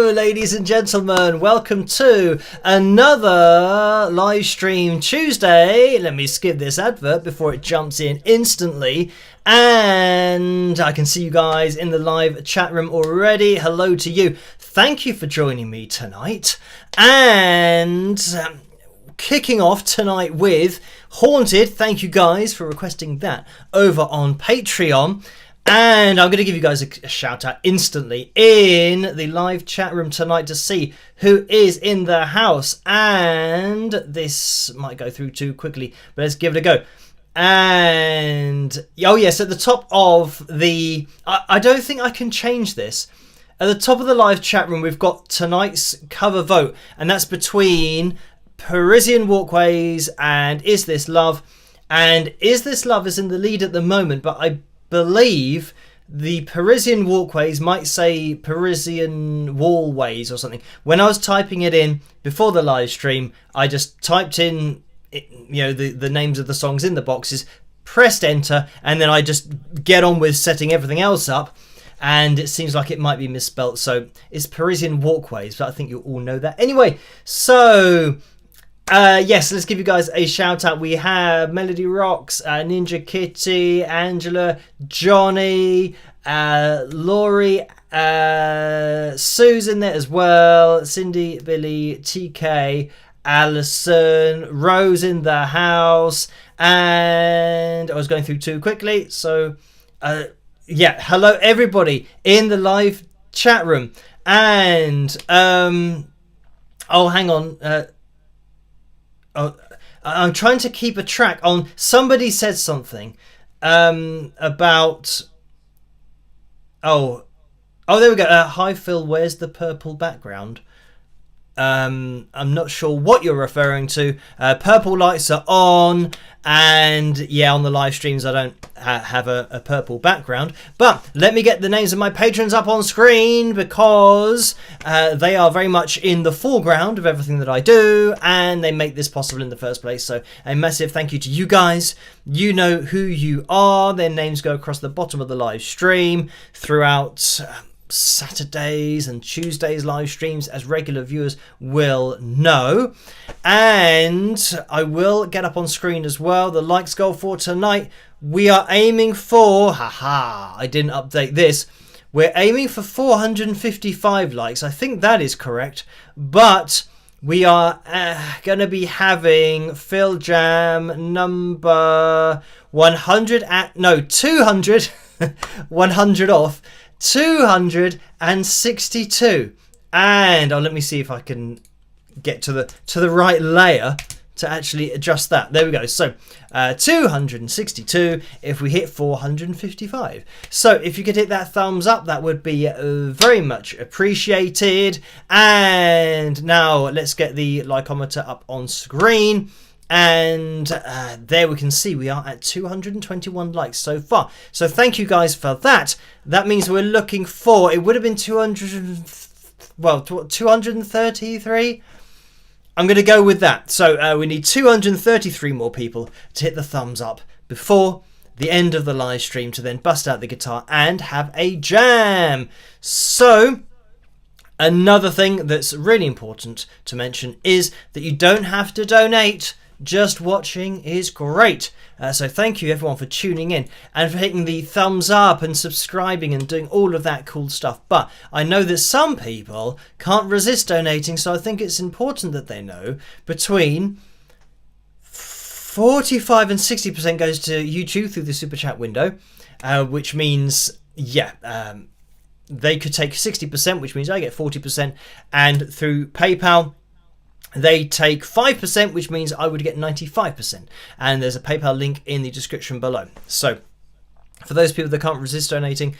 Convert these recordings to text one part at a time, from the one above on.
Hello, ladies and gentlemen. Welcome to another live stream Tuesday. Let me skip this advert before it jumps in instantly. And I can see you guys in the live chat room already. Hello to you. Thank you for joining me tonight. And kicking off tonight with Haunted. Thank you guys for requesting that over on Patreon. And I'm going to give you guys a shout out instantly in the live chat room tonight to see who is in the house. And this might go through too quickly, but let's give it a go. And oh yes, at the top of the, I don't think I can change this. At the top of the live chat room, we've got tonight's cover vote, and that's between Parisian Walkways and Is This Love. And Is This Love is in the lead at the moment, but I believe the Parisian Walkways might say Parisian Wallways or something. When I was typing it in before the live stream, I just typed in the names of the songs in the boxes, pressed enter, and then I just get on with setting everything else up, and it seems like it might be misspelt, so it's Parisian Walkways, but I think you all know that anyway. So yes, let's give you guys a shout out. We have Melody Rocks, Ninja Kitty, Angela, Johnny, Laurie, Sue's in there as well, Cindy, Billy, TK, Alison, Rose in the house, and I was going through too quickly. So yeah, hello everybody in the live chat room. And oh, hang on. I'm trying to keep a track on. Somebody said something about. Oh, there we go. Hi Phil, where's the purple background? I'm not sure what you're referring to. Purple lights are on, and yeah, on the live streams I don't have a purple background. But let me get the names of my patrons up on screen, because they are very much in the foreground of everything that I do, and they make this possible in the first place. So a massive thank you to you guys. You know who you are. Their names go across the bottom of the live stream throughout Saturdays and Tuesdays live streams, as regular viewers will know. And I will get up on screen as well the likes goal for tonight. We are aiming for, I didn't update this, we're aiming for 455 likes. I think that is correct, but we are going to be having Phil Jam number 100 at, no, 200 100 off 262. And let me see if I can get to the right layer to actually adjust that. There we go. So 262 if we hit 455. So if you could hit that thumbs up, that would be very much appreciated. And now let's get the likeometer up on screen. And there we can see we are at 221 likes so far. So thank you guys for that. That means we're looking for, it would have been 233. I'm going to go with that. So we need 233 more people to hit the thumbs up before the end of the live stream to then bust out the guitar and have a jam. So another thing that's really important to mention is that you don't have to donate. Just watching is great. So thank you everyone for tuning in and for hitting the thumbs up and subscribing and doing all of that cool stuff. But I know that some people can't resist donating, so I think it's important that they know between 45 and 60% goes to YouTube through the super chat window, which means, they could take 60%, which means I get 40%, and through PayPal, they take 5%, which means I would get 95%. And there's a PayPal link in the description below. So for those people that can't resist donating,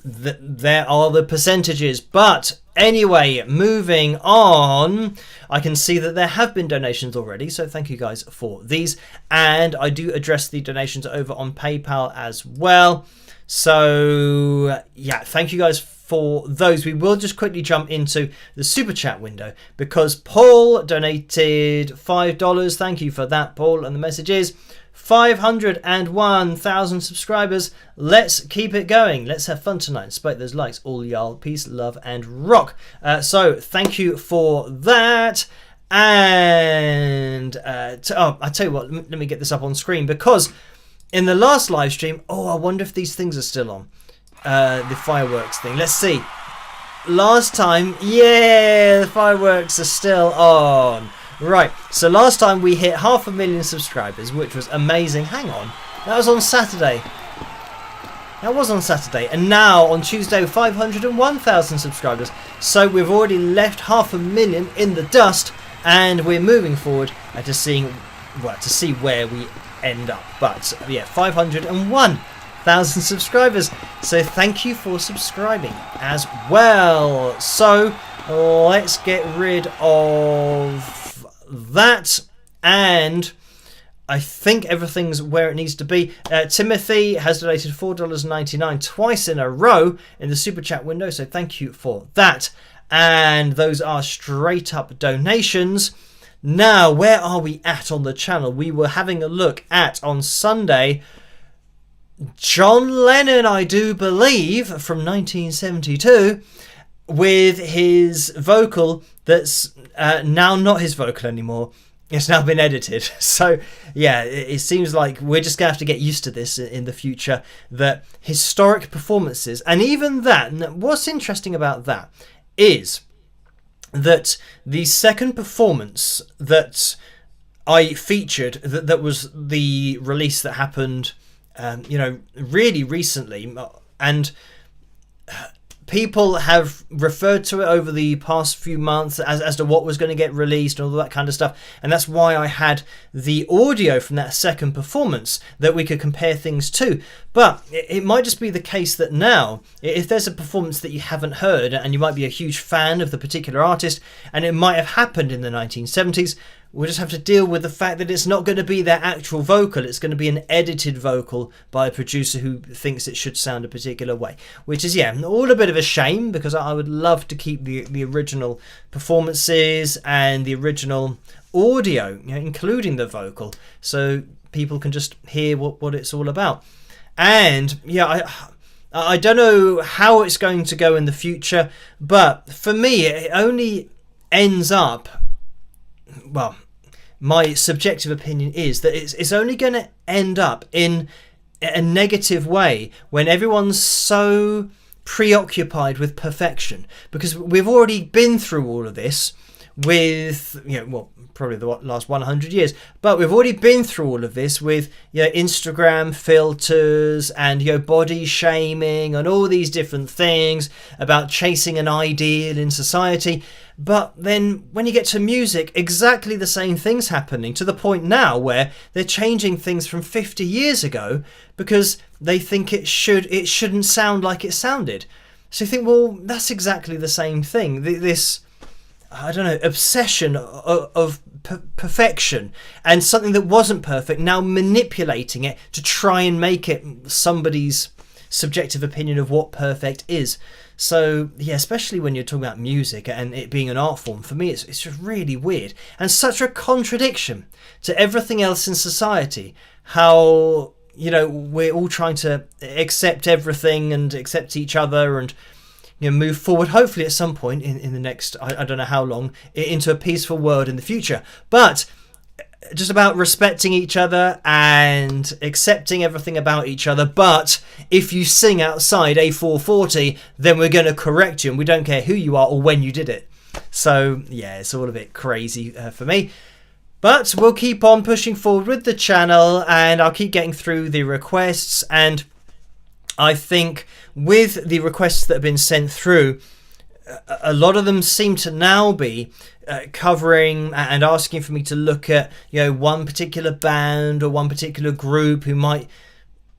there are the percentages. But anyway, moving on, I can see that there have been donations already. So thank you guys for these. And I do address the donations over on PayPal as well. So yeah, thank you guys for those. We will just quickly jump into the super chat window because Paul donated $5. Thank you for that, Paul. And the message is 501,000 subscribers. Let's keep it going. Let's have fun tonight. Despite those likes, all y'all, peace, love, and rock. So thank you for that. And I tell you what, let me get this up on screen because in the last live stream, I wonder if these things are still on. The fireworks thing. Let's see. Last time, yeah, the fireworks are still on. Right, so last time we hit 500,000 subscribers, which was amazing. Hang on, that was on Saturday. That was on Saturday. And now on Tuesday, 501,000 subscribers. So we've already left 500,000 in the dust, and we're moving forward to see where we end up. But yeah, 501,000 subscribers. So thank you for subscribing as well. So let's get rid of that, and I think everything's where it needs to be. Timothy has donated $4.99 twice in a row in the super chat window, so thank you for that. And those are straight up donations. Now, where are we at on the channel? We were having a look at, on Sunday, John Lennon, I do believe, from 1972, with his vocal that's now not his vocal anymore. It's now been edited. So, yeah, it seems like we're just going to have to get used to this in the future, that historic performances, and even that, what's interesting about that is that the second performance that I featured, that was the release that happened, really recently, and people have referred to it over the past few months as to what was going to get released and all that kind of stuff. And that's why I had the audio from that second performance that we could compare things to. But it might just be the case that now, if there's a performance that you haven't heard and you might be a huge fan of the particular artist and it might have happened in the 1970s, we'll just have to deal with the fact that it's not going to be their actual vocal. It's going to be an edited vocal by a producer who thinks it should sound a particular way. Which is, yeah, all a bit of a shame, because I would love to keep the original performances and the original audio, including the vocal, so people can just hear what it's all about. And, yeah, I don't know how it's going to go in the future, but for me, it only ends up... Well, my subjective opinion is that it's only going to end up in a negative way when everyone's so preoccupied with perfection, because we've already been through all of this with, probably the last 100 years, but we've already been through all of this with Instagram filters and body shaming and all these different things about chasing an ideal in society. But then when you get to music, exactly the same thing's happening, to the point now where they're changing things from 50 years ago because they think it shouldn't sound like it sounded. So you think, well, that's exactly the same thing. This, I don't know, obsession of perfection, and something that wasn't perfect, now manipulating it to try and make it somebody's subjective opinion of what perfect is. So, yeah, especially when you're talking about music and it being an art form, for me it's just really weird and such a contradiction to everything else in society. How, we're all trying to accept everything and accept each other and move forward, hopefully at some point in the next, I don't know how long, into a peaceful world in the future. But just about respecting each other and accepting everything about each other. But if you sing outside A440, then we're going to correct you, and we don't care who you are or when you did it. So, yeah, it's all a bit crazy for me. But we'll keep on pushing forward with the channel, and I'll keep getting through the requests. And I think with the requests that have been sent through, a lot of them seem to now be covering and asking for me to look at one particular band or one particular group who might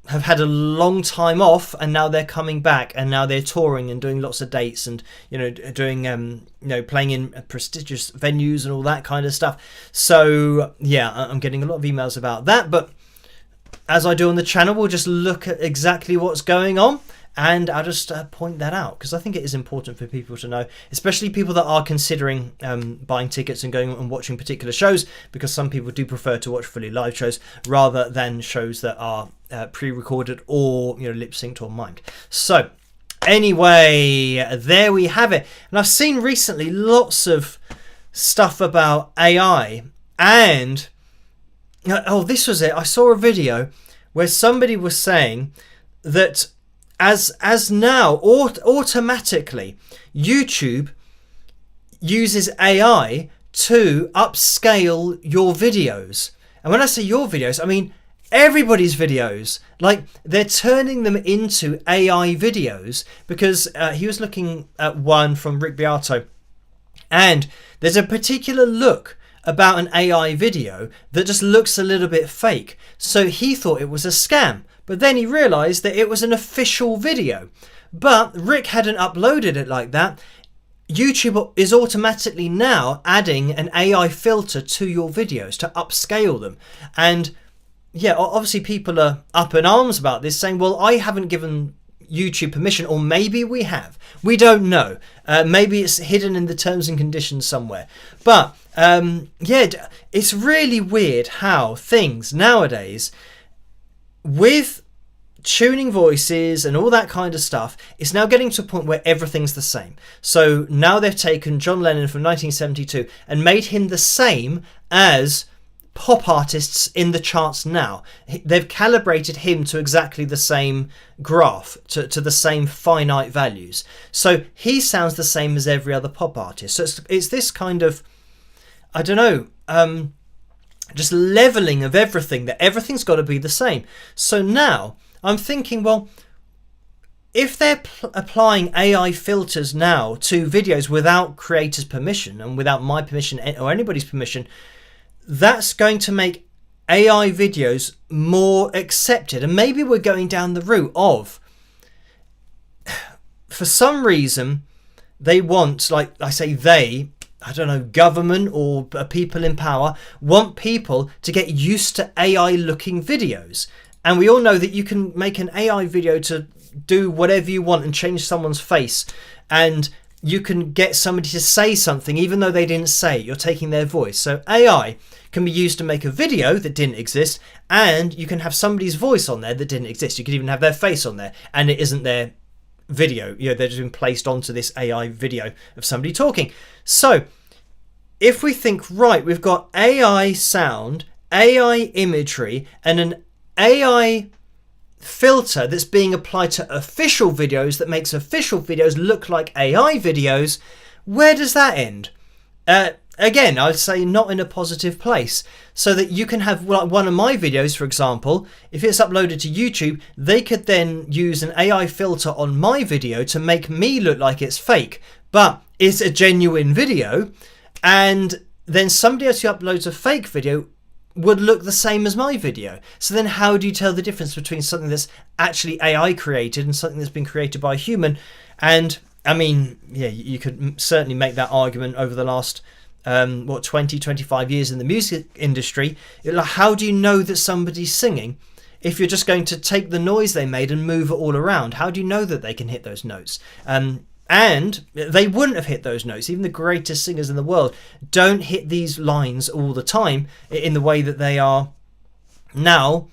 have had a long time off, and now they're coming back, and now they're touring and doing lots of dates and doing playing in prestigious venues and all that kind of stuff. So yeah, I'm getting a lot of emails about that. But as I do on the channel, we'll just look at exactly what's going on. And I'll just point that out because I think it is important for people to know, especially people that are considering buying tickets and going and watching particular shows, because some people do prefer to watch fully live shows rather than shows that are pre-recorded or lip-synced or mimed. So anyway, there we have it. And I've seen recently lots of stuff about AI, and this was it. I saw a video where somebody was saying that as now automatically YouTube uses AI to upscale your videos. And when I say your videos, I mean everybody's videos. Like, they're turning them into AI videos, because he was looking at one from Rick Beato, and there's a particular look about an AI video that just looks a little bit fake. So he thought it was a scam. But then he realised that it was an official video. But Rick hadn't uploaded it like that. YouTube is automatically now adding an AI filter to your videos to upscale them. And yeah, obviously people are up in arms about this, saying, well, I haven't given YouTube permission, or maybe we have. We don't know. Maybe it's hidden in the terms and conditions somewhere. But yeah, it's really weird how things nowadays, with tuning voices and all that kind of stuff, it's now getting to a point where everything's the same. So now they've taken John Lennon from 1972 and made him the same as pop artists in the charts now. They've calibrated him to exactly the same graph, to the same finite values. So he sounds the same as every other pop artist. So it's this kind of, I don't know, just leveling of everything, that everything's got to be the same. So now I'm thinking, well, if they're applying AI filters now to videos without creators' permission and without my permission or anybody's permission, that's going to make AI videos more accepted. And maybe we're going down the route of, for some reason, they want, like I say, I don't know, government or people in power want people to get used to AI looking videos. And we all know that you can make an AI video to do whatever you want and change someone's face, and you can get somebody to say something even though they didn't say it. You're taking their voice. So AI can be used to make a video that didn't exist, and you can have somebody's voice on there that didn't exist. You could even have their face on there and it isn't their video. They're just been placed onto this AI video of somebody talking. So if we think, right, we've got AI sound, AI imagery, and an AI filter that's being applied to official videos that makes official videos look like AI videos, where does that end? Again, I'd say not in a positive place. So that you can have, like, one of my videos, for example, if it's uploaded to YouTube, they could then use an AI filter on my video to make me look like it's fake, but it's a genuine video. And then somebody else who uploads a fake video would look the same as my video. So then how do you tell the difference between something that's actually AI created and something that's been created by a human? And I mean, yeah, you could certainly make that argument over the last 20, 25 years in the music industry. How do you know that somebody's singing if you're just going to take the noise they made and move it all around? How do you know that they can hit those notes? And they wouldn't have hit those notes. Even the greatest singers in the world don't hit these lines all the time in the way that they are now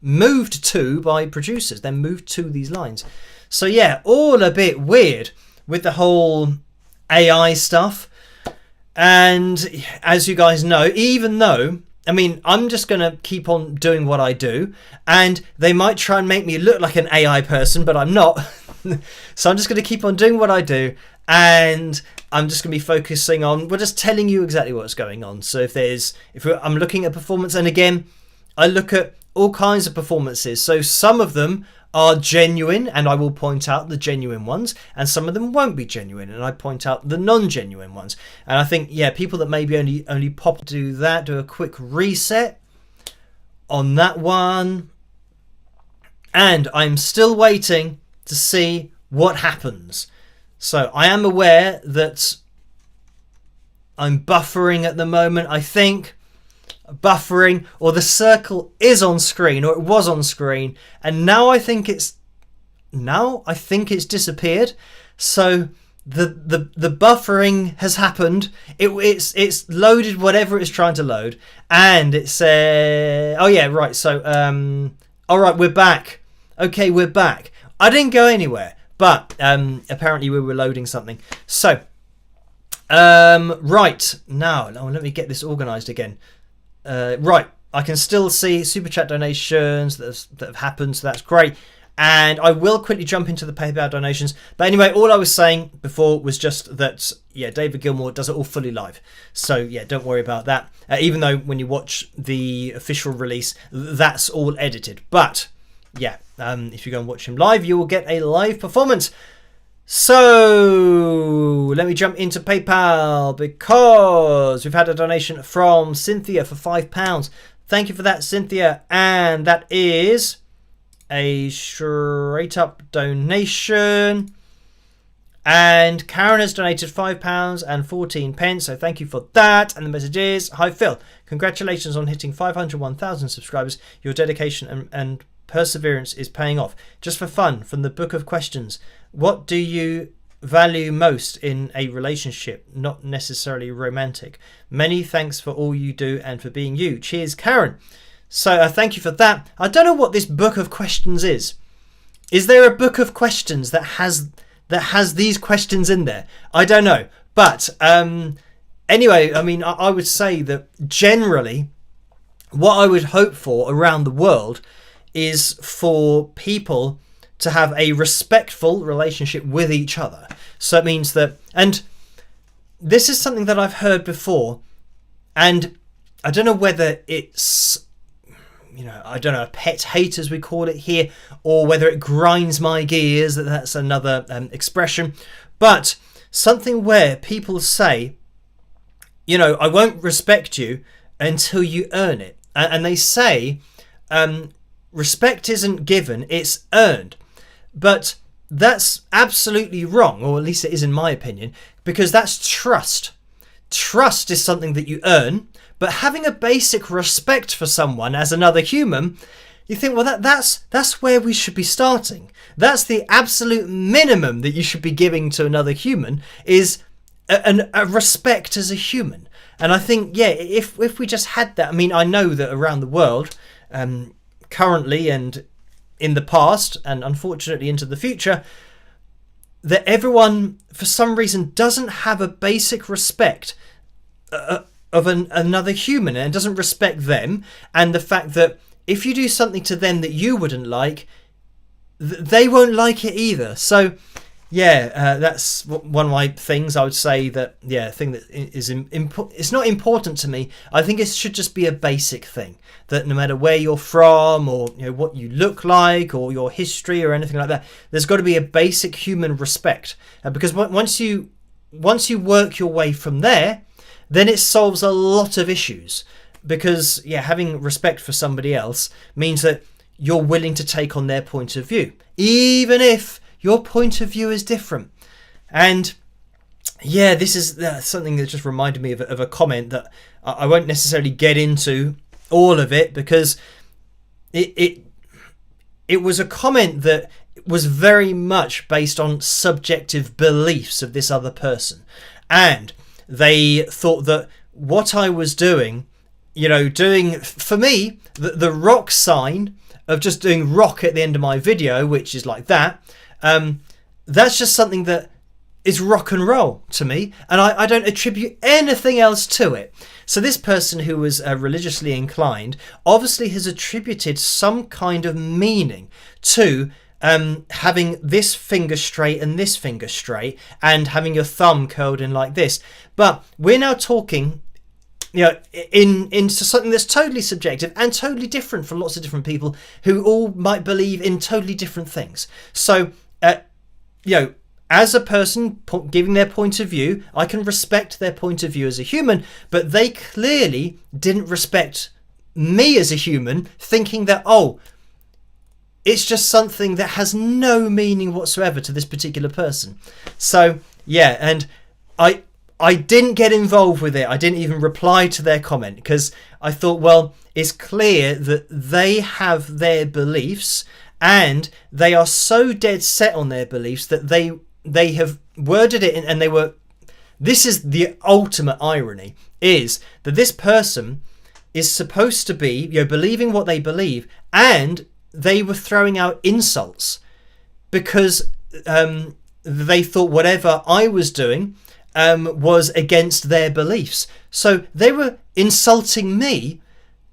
moved to by producers. They're moved to these lines. So yeah, all a bit weird with the whole AI stuff. And as you guys know, even though, I mean, I'm just going to keep on doing what I do, and they might try and make me look like an AI person, but I'm not. So I'm just going to keep on doing what I do, and I'm just going to be focusing on, we're just telling you exactly what's going on. So I'm looking at performance, and again, I look at all kinds of performances. So some of them are genuine, and I will point out the genuine ones, and some of them won't be genuine, and I point out the non-genuine ones. And I think, yeah, people that maybe only pop do that, do a quick reset on that one. And I'm still waiting to see what happens. So I am aware that I'm buffering at the moment. I think buffering, or the circle is on screen, or it was on screen, and now I think it's disappeared. So the buffering has happened. It's loaded whatever it's trying to load, and it says, oh yeah, right. So all right, we're back. Okay, we're back. I didn't go anywhere, but apparently we were loading something. So right now, let me get this organized again. Right, I can still see super chat donations that have happened, so that's great. And I will quickly jump into the PayPal donations. But anyway, all I was saying before was just that, yeah, David Gilmour does it all fully live. So, yeah, don't worry about that. Even though when you watch the official release, that's all edited. But, yeah, if you go and watch him live, you will get a live performance. So, let me jump into PayPal because we've had a donation from Cynthia for £5. Thank you for that, Cynthia. And that is a straight up donation, and Karen has donated £5.14, so thank you for that. And the message is, hi Phil, congratulations on hitting 501,000 subscribers. Your dedication and perseverance is paying off. Just for fun, from the book of questions, what do you value most in a relationship, not necessarily romantic? Many thanks for all you do and for being you. Cheers, Karen. So thank you for that. I don't know what this book of questions is. Is there a book of questions that has these questions in there? I don't know. But anyway, I mean, I would say that generally what I would hope for around the world is for people to have a respectful relationship with each other. So it means that, and this is something that I've heard before, and I don't know whether it's, I don't know, a pet hate as we call it here, or whether it grinds my gears, that's another expression, but something where people say, I won't respect you until you earn it. And they say, respect isn't given, it's earned. But that's absolutely wrong, or at least it is in my opinion, because that's trust. Trust is something that you earn. But having a basic respect for someone as another human, you think, well, that's where we should be starting. That's the absolute minimum that you should be giving to another human, is a respect as a human. And I think, yeah, if we just had that, I mean, I know that around the world, currently and in the past, and unfortunately into the future, that everyone, for some reason, doesn't have a basic respect of another human, and doesn't respect them, and the fact that if you do something to them that you wouldn't like, they won't like it either. So yeah, that's one of my things. I would say that, yeah, a thing that is it's not important to me. I think it should just be a basic thing, that no matter where you're from, or what you look like, or your history, or anything like that, there's got to be a basic human respect, because once you work your way from there, then it solves a lot of issues. Because, yeah, having respect for somebody else means that you're willing to take on their point of view, even if your point of view is different. And, yeah, this is something that just reminded me of a comment that I won't necessarily get into all of it, because it was a comment that was very much based on subjective beliefs of this other person. And they thought that what I was doing, for me, the rock sign of just doing rock at the end of my video, which is like that, that's just something that is rock and roll to me, and I don't attribute anything else to it. So this person who was religiously inclined obviously has attributed some kind of meaning to having this finger straight and this finger straight, and having your thumb curled in like this. But we're now talking, into something that's totally subjective and totally different from lots of different people who all might believe in totally different things. So, as a person giving their point of view, I can respect their point of view as a human, but they clearly didn't respect me as a human, thinking that, it's just something that has no meaning whatsoever to this particular person. So, yeah, and I didn't get involved with it. I didn't even reply to their comment, because I thought, well, it's clear that they have their beliefs, and they are so dead set on their beliefs that they have worded it and they were. This is the ultimate irony, is that this person is supposed to be, believing what they believe, and they were throwing out insults because they thought whatever I was doing was against their beliefs. So they were insulting me,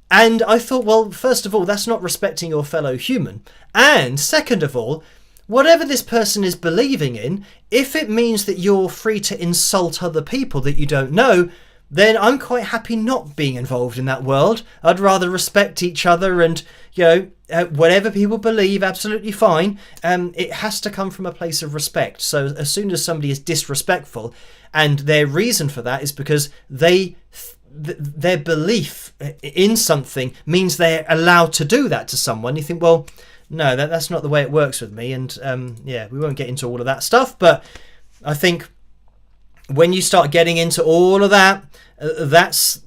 and I thought, well, first of all, that's not respecting your fellow human, and second of all, whatever this person is believing in, if it means that you're free to insult other people that you don't know, then I'm quite happy not being involved in that world. I'd rather respect each other, and whatever people believe, absolutely fine. It has to come from a place of respect. So as soon as somebody is disrespectful, and their reason for that is because their belief in something means they're allowed to do that to someone, you think, well, no, that's not the way it works with me. And we won't get into all of that stuff, but I think when you start getting into all of that, that's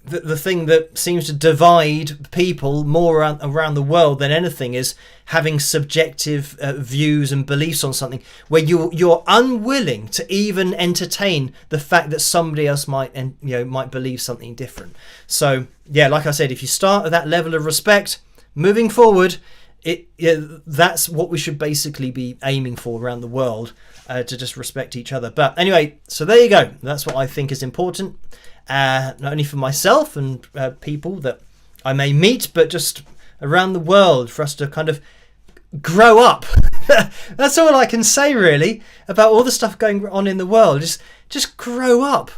the thing that seems to divide people more around the world than anything, is having subjective views and beliefs on something where you're unwilling to even entertain the fact that somebody else might believe something different. So yeah, like I said, if you start at that level of respect, moving forward, that's what we should basically be aiming for around the world, to just respect each other. But anyway, so there you go. That's what I think is important, not only for myself and people that I may meet, but just around the world, for us to kind of grow up. That's all I can say really about all the stuff going on in the world. Just grow up.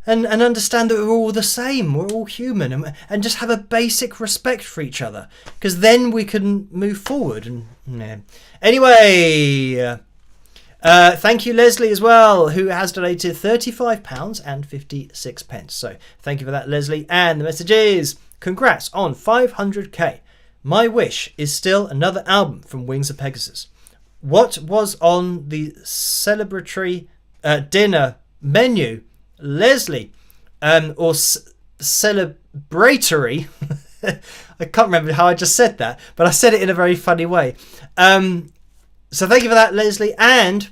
And understand that we're all the same, we're all human, and just have a basic respect for each other, because then we can move forward. And anyway, thank you Leslie as well, who has donated £35 and 56 pence. So thank you for that, Leslie. And the message is, congrats on 500k. My wish is still another album from Wings of Pegasus. What was on the celebratory dinner menu, Leslie, or celebratory? I can't remember how I just said that, but I said it in a very funny way. So thank you for that, Leslie. And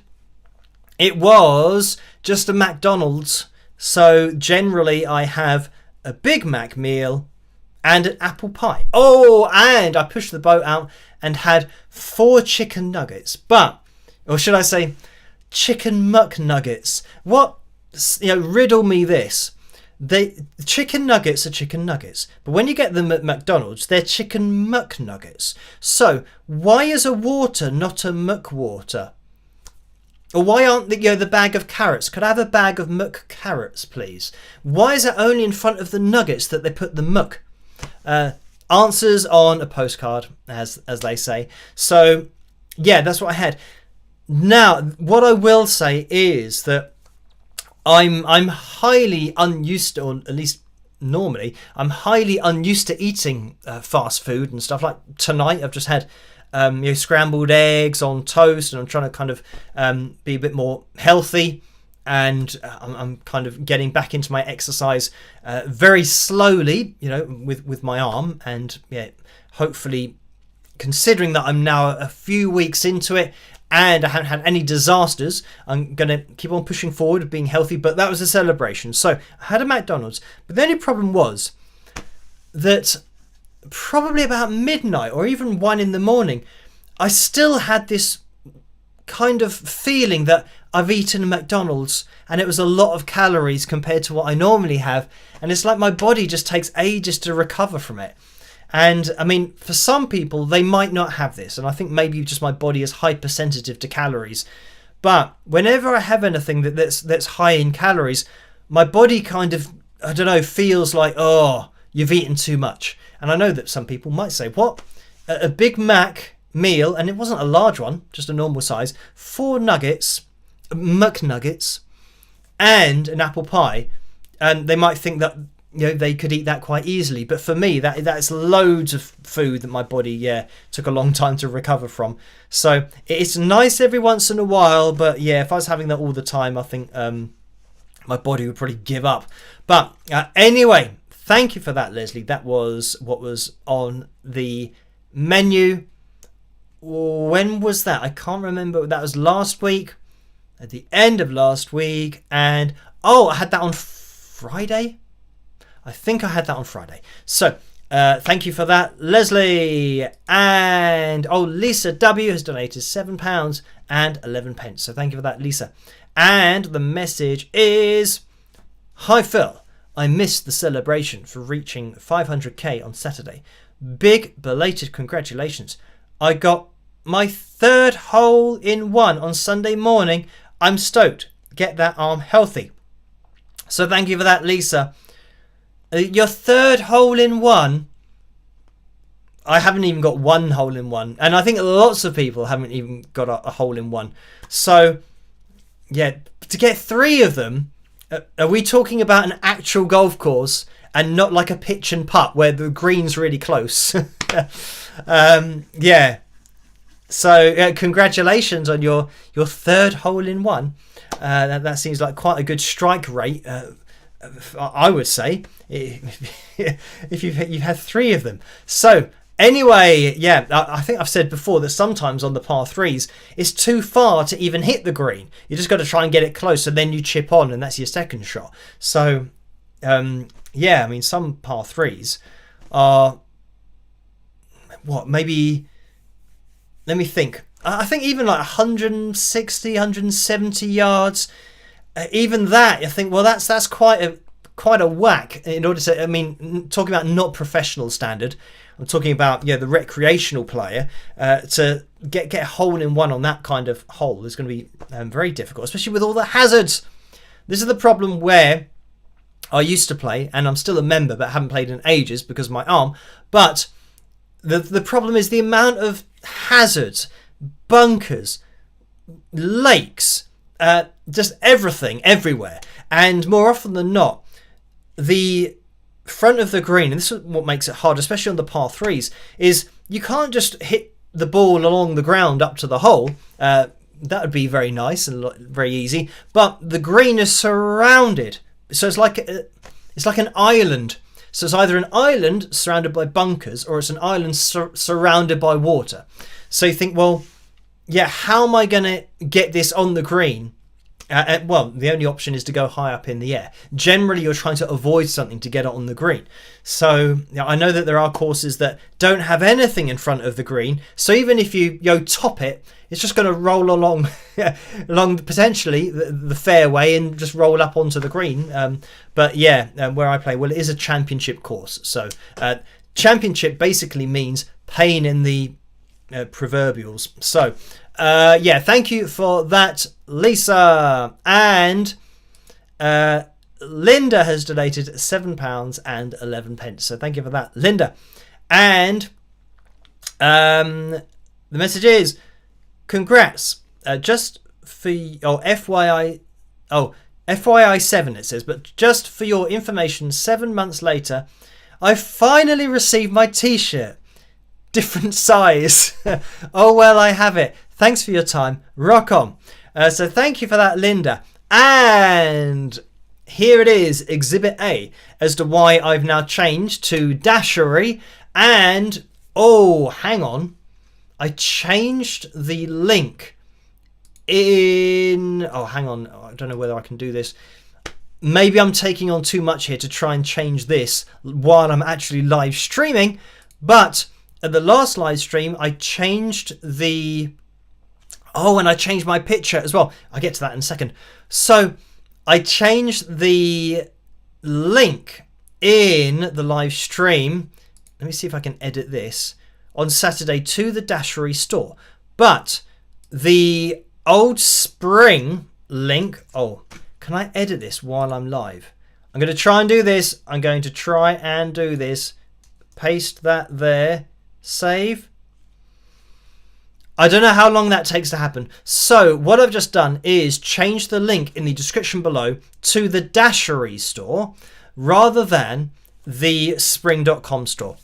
it was just a McDonald's. So generally I have a Big Mac meal and an apple pie. Oh, and I pushed the boat out and had 4 chicken nuggets. Or should I say chicken muck nuggets? What? Riddle me this. Chicken nuggets are chicken nuggets, but when you get them at McDonald's, they're chicken muck nuggets. So why is a water not a muck water? Or why aren't the bag of carrots? Could I have a bag of muck carrots, please? Why is it only in front of the nuggets that they put the muck? Answers on a postcard, as they say. So yeah, that's what I had. Now, what I will say is that I'm highly unused to, or at least normally, I'm highly unused to eating fast food and stuff. Like tonight, I've just had scrambled eggs on toast, and I'm trying to kind of be a bit more healthy. And I'm kind of getting back into my exercise very slowly, with my arm. And yeah, hopefully, considering that I'm now a few weeks into it, and I haven't had any disasters, I'm going to keep on pushing forward, being healthy. But that was a celebration. So I had a McDonald's. But the only problem was that probably about midnight or even 1 a.m, I still had this kind of feeling that I've eaten a McDonald's and it was a lot of calories compared to what I normally have. And it's like my body just takes ages to recover from it. And I mean, for some people, they might not have this. And I think maybe just my body is hypersensitive to calories. But whenever I have anything that's high in calories, my body kind of, I don't know, feels like, oh, you've eaten too much. And I know that some people might say, what? A Big Mac meal, and it wasn't a large one, just a normal size, 4 nuggets, McNuggets, and an apple pie. And they might think that they could eat that quite easily, but for me that's loads of food that my body took a long time to recover from. So it's nice every once in a while, but if I was having that all the time, I think my body would probably give up. But anyway, thank you for that, Leslie. That was what was on the menu. When was that? I can't remember. That was last week, at the end of last week. And I had that on Friday. I think I had that on Friday. So thank you for that, Leslie. And Lisa W has donated £7 and 11 pence. So thank you for that, Lisa. And the message is, hi Phil, I missed the celebration for reaching 500k on Saturday. Big belated congratulations. I got my 3rd hole in one on Sunday morning. I'm stoked. Get that arm healthy. So thank you for that, Lisa. Your 3rd hole in one. I haven't even got 1 hole in one. And I think lots of people haven't even got a hole in one. So, yeah, to get 3 of them, are we talking about an actual golf course and not like a pitch and putt where the green's really close? Yeah. So congratulations on your 3rd hole in one. That seems like quite a good strike rate, I would say, if you've had 3 of them. So anyway, yeah, I think I've said before that sometimes on the par 3s it's too far to even hit the green. You just got to try and get it close, and then you chip on, and that's your second shot. So yeah, I mean, some par 3s are maybe, let me think. I think even like 160, 170 yards. Even that, I think, well, that's quite a whack in order to, I mean, talking about not professional standard. I'm talking about, the recreational player. To get a hole in one on that kind of hole is going to be very difficult, especially with all the hazards. This is the problem where I used to play, and I'm still a member, but haven't played in ages because of my arm. But the problem is the amount of hazards, bunkers, lakes, just everything everywhere. And more often than not, the front of the green, and this is what makes it hard, especially on the par 3s, is you can't just hit the ball along the ground up to the hole. That would be very nice and very easy, but the green is surrounded, so it's like an island. So it's either an island surrounded by bunkers, or it's an island surrounded by water. So you think, well, yeah, how am I going to get this on the green? Well, the only option is to go high up in the air. Generally, you're trying to avoid something to get it on the green. So I know that there are courses that don't have anything in front of the green. So even if you top it, it's just going to roll along potentially the fairway and just roll up onto the green. But yeah, where I play, well, it is a championship course. So championship basically means pain in the proverbials. So yeah, thank you for that, Lisa. And Linda has donated £7 and 11 pence. So thank you for that, Linda. And the message is, congrats. Just for FYI 7 it says, but just for your information, 7 months later, I finally received my t-shirt. Different size. Oh well, I have it. Thanks for your time. Rock on. So thank you for that, Linda. And here it is, Exhibit A, as to why I've now changed to Dashery. And hang on, I changed the link in. Hang on, I don't know whether I can do this. Maybe I'm taking on too much here to try and change this while I'm actually live streaming, but at the last live stream, I changed the... and I changed my picture as well. I'll get to that in a second. So I changed the link in the live stream. Let me see if I can edit this. On Saturday to the Dashery store. But the old spring link... can I edit this while I'm live? I'm going to try and do this. Paste that there. Save. I don't know how long that takes to happen. So what I've just done is change the link in the description below to the Dashery store rather than the spring.com store.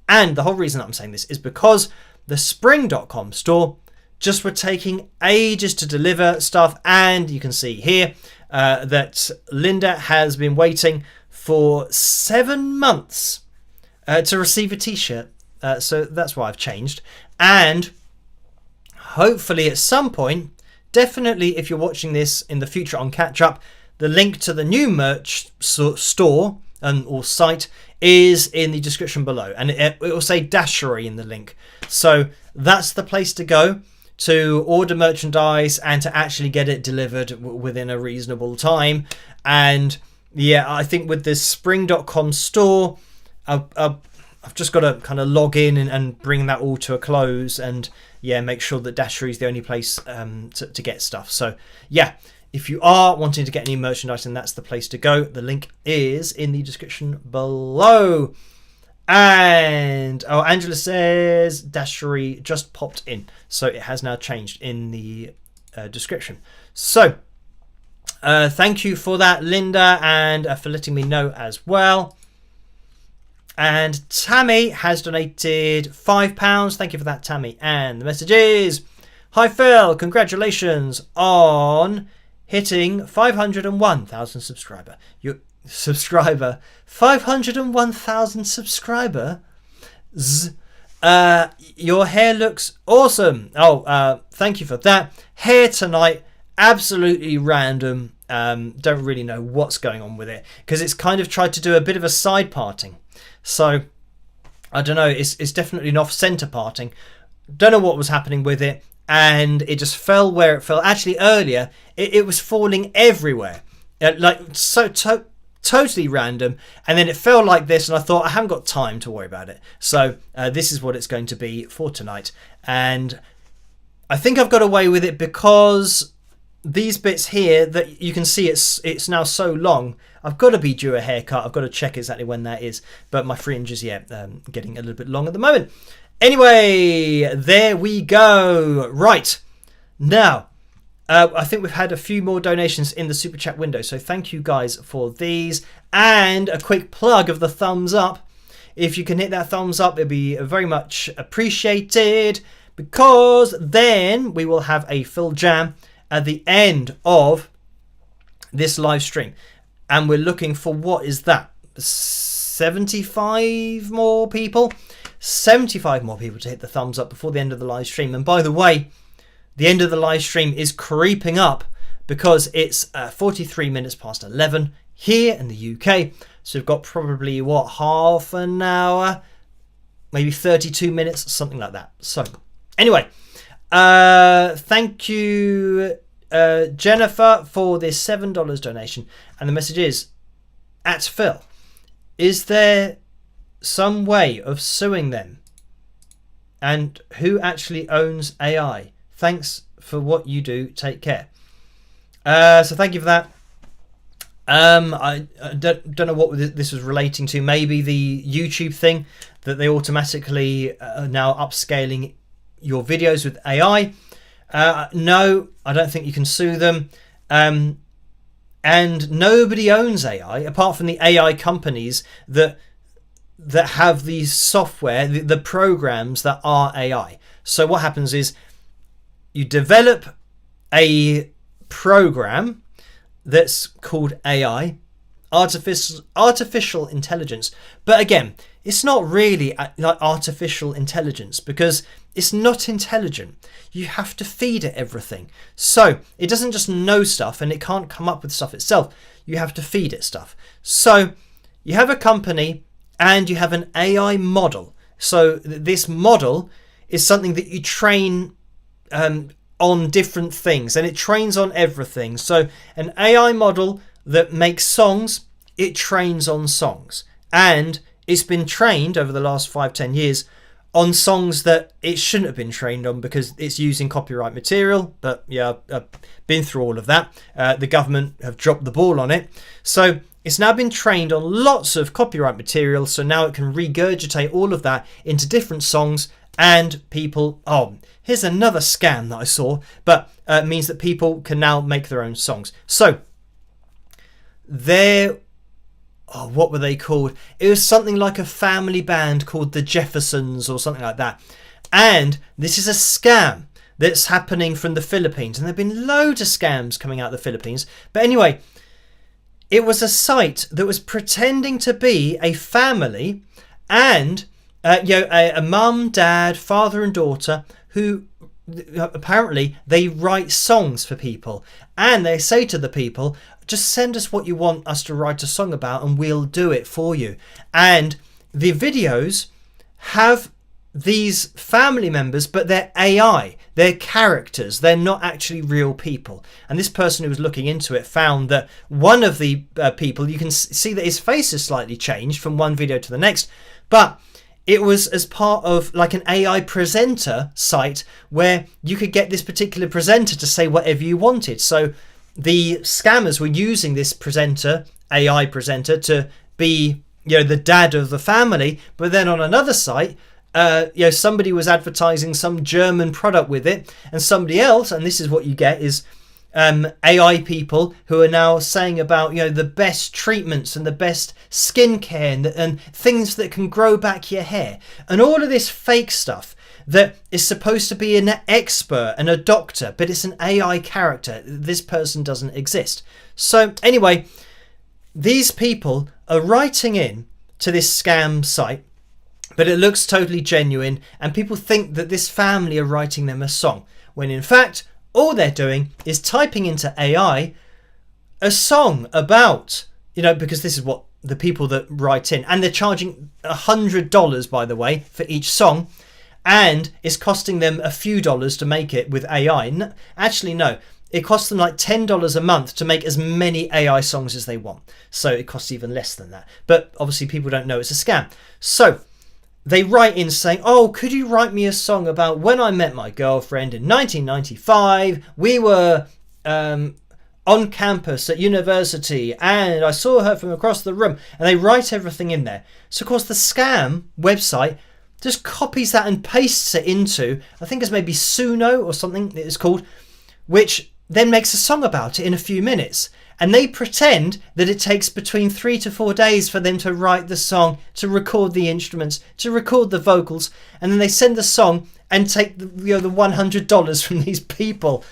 And the whole reason that I'm saying this is because the spring.com store just were taking ages to deliver stuff. And you can see here that Linda has been waiting for 7 months to receive a t-shirt. So that's why I've changed. And hopefully at some point, definitely if you're watching this in the future on Catch Up, the link to the new merch store or site is in the description below, and it will say Dashery in the link. So that's the place to go to order merchandise and to actually get it delivered within a reasonable time. And yeah, I think with this spring.com store, I've just got to kind of log in and bring that all to a close, and yeah, make sure that Dashery is the only place to get stuff. So yeah, if you are wanting to get any merchandise, then that's the place to go. The link is in the description below. And Angela says Dashery just popped in, so it has now changed in the description. So thank you for that, Linda, and for letting me know as well. And Tammy has donated £5. Thank you for that, Tammy. And the message is, hi Phil, congratulations on hitting 501,000 subscriber. Your subscriber, 501,000 subscriber. Your hair looks awesome. Thank you for that. Hair tonight, absolutely random. Don't really know what's going on with it, because it's kind of tried to do a bit of a side parting. So I don't know, it's definitely an off-center parting. Don't know what was happening with it, and it just fell where it fell. Actually, earlier it was falling everywhere, like so totally random, and then it fell like this, and I thought, I haven't got time to worry about it. So this is what it's going to be for tonight, and I think I've got away with it because these bits here that you can see, it's now so long. I've got to be due a haircut. I've got to check exactly when that is, but my fringe is getting a little bit long at the moment. Anyway, there we go. Right now, I think we've had a few more donations in the super chat window, so thank you guys for these. And a quick plug of the thumbs up. If you can hit that thumbs up, it'd be very much appreciated, because then we will have a Phil Jam at the end of this live stream, and we're looking for, what is that, 75 more people to hit the thumbs up before the end of the live stream. And by the way, the end of the live stream is creeping up, because it's 43 minutes past 11 here in the UK, so we've got probably half an hour, maybe 32 minutes, something like that. So anyway, thank you, Jennifer, for this $7 donation. And the message is, at Phil, is there some way of suing them? And who actually owns AI? Thanks for what you do. Take care. So thank you for that. I don't know what this was relating to. Maybe the YouTube thing that they automatically are now upscaling your videos with AI. No, I don't think you can sue them. And nobody owns AI apart from the AI companies that have these software, the programs that are AI. So what happens is you develop a program that's called AI, artificial intelligence. But again, it's not really like artificial intelligence, because it's not intelligent. You have to feed it everything. So it doesn't just know stuff, and it can't come up with stuff itself. You have to feed it stuff. So you have a company and you have an AI model. So this model is something that you train on different things, and it trains on everything. So an AI model that makes songs, it trains on songs, and it's been trained over the last 5-10 years on songs that it shouldn't have been trained on, because it's using copyright material. But yeah, I've been through all of that. The government have dropped the ball on it, so it's now been trained on lots of copyright material, so now it can regurgitate all of that into different songs. And people, here's another scam that I saw, but means that people can now make their own songs. So what were they called? It was something like a family band called the Jeffersons or something like that. And this is a scam that's happening from the Philippines, and there have been loads of scams coming out of the Philippines. But anyway, It was a site that was pretending to be a family, and a mum, dad, father and daughter who apparently they write songs for people, and they say to the people, just send us what you want us to write a song about and we'll do it for you. And the videos have these family members, but they're AI, they're characters, they're not actually real people. And this person who was looking into it found that one of the people, you can see that his face is slightly changed from one video to the next, but it was as part of like an AI presenter site where you could get this particular presenter to say whatever you wanted. So the scammers were using this presenter, AI presenter, to be, the dad of the family. But then on another site, somebody was advertising some German product with it, and somebody else, and this is what you get, is AI people who are now saying about the best treatments and the best skincare and things that can grow back your hair, and all of this fake stuff that is supposed to be an expert and a doctor, but it's an AI character. This person doesn't exist. So anyway, these people are writing in to this scam site, but it looks totally genuine, and people think that this family are writing them a song, when in fact all they're doing is typing into AI a song about, because this is what the people that write in, and they're charging $100, by the way, for each song, and it's costing them a few dollars to make it with AI. No, actually, no. It costs them like $10 a month to make as many AI songs as they want. So it costs even less than that. But obviously people don't know it's a scam. So they write in saying, oh, could you write me a song about when I met my girlfriend in 1995? We were on campus at university and I saw her from across the room. And they write everything in there. So of course the scam website just copies that and pastes it into, I think it's maybe Suno or something it's called, which then makes a song about it in a few minutes. And they pretend that it takes between 3 to 4 days for them to write the song, to record the instruments, to record the vocals, and then they send the song and take the $100 from these people.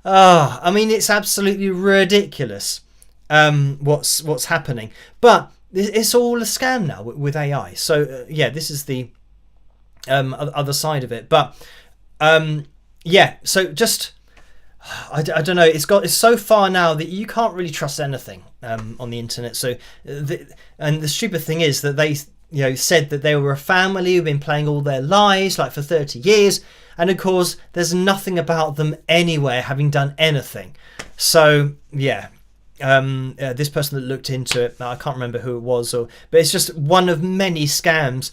I mean, it's absolutely ridiculous what's happening. But it's all a scam now with AI. So this is the other side of it. But so just I don't know, it's so far now that you can't really trust anything on the internet. So and the stupid thing is that they said that they were a family who've been playing all their lives, like for 30 years, and of course there's nothing about them anywhere having done anything. So this person that looked into it, I can't remember who it was, but it's just one of many scams.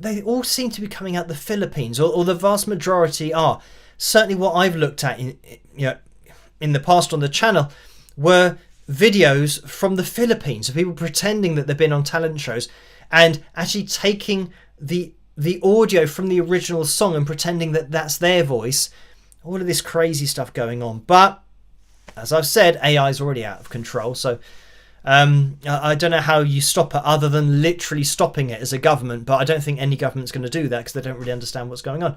They all seem to be coming out the Philippines, or the vast majority are. Certainly what I've looked at in the past on the channel were videos from the Philippines of people pretending that they've been on talent shows and actually taking the audio from the original song and pretending that that's their voice. All of this crazy stuff going on. But as I've said, AI is already out of control. So I don't know how you stop it other than literally stopping it as a government. But I don't think any government's going to do that because they don't really understand what's going on.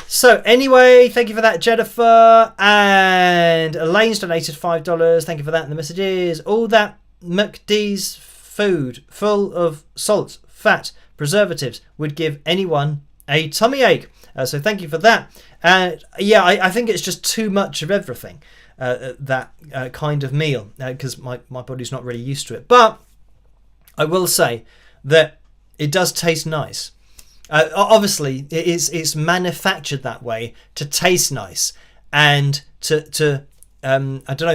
So anyway, thank you for that, Jennifer. And Elaine's donated $5. Thank you for that in the messages. All that McD's food full of salt, fat, preservatives would give anyone a tummy ache. So thank you for that. And I think it's just too much of everything, that kind of meal, because my body's not really used to it. But I will say that it does taste nice. Obviously, it's manufactured that way to taste nice and to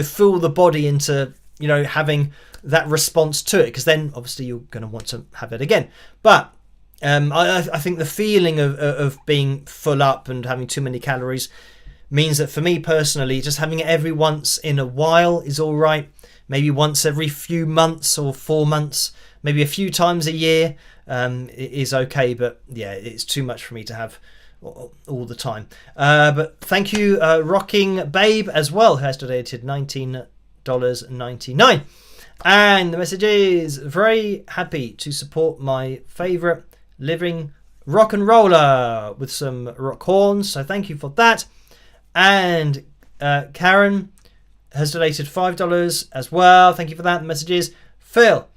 fool the body into having that response to it, because then obviously you're going to want to have it again. But I think the feeling of being full up and having too many calories means that for me personally, just having it every once in a while is all right. Maybe once every few months or 4 months, maybe a few times a year is okay. But it's too much for me to have all the time. But thank you, Rocking Babe, as well, who has donated $19.99. And the message is, very happy to support my favourite living rock and roller with some rock horns. So thank you for that. And Karen has donated $5 as well. Thank you for that. The message is, Phil,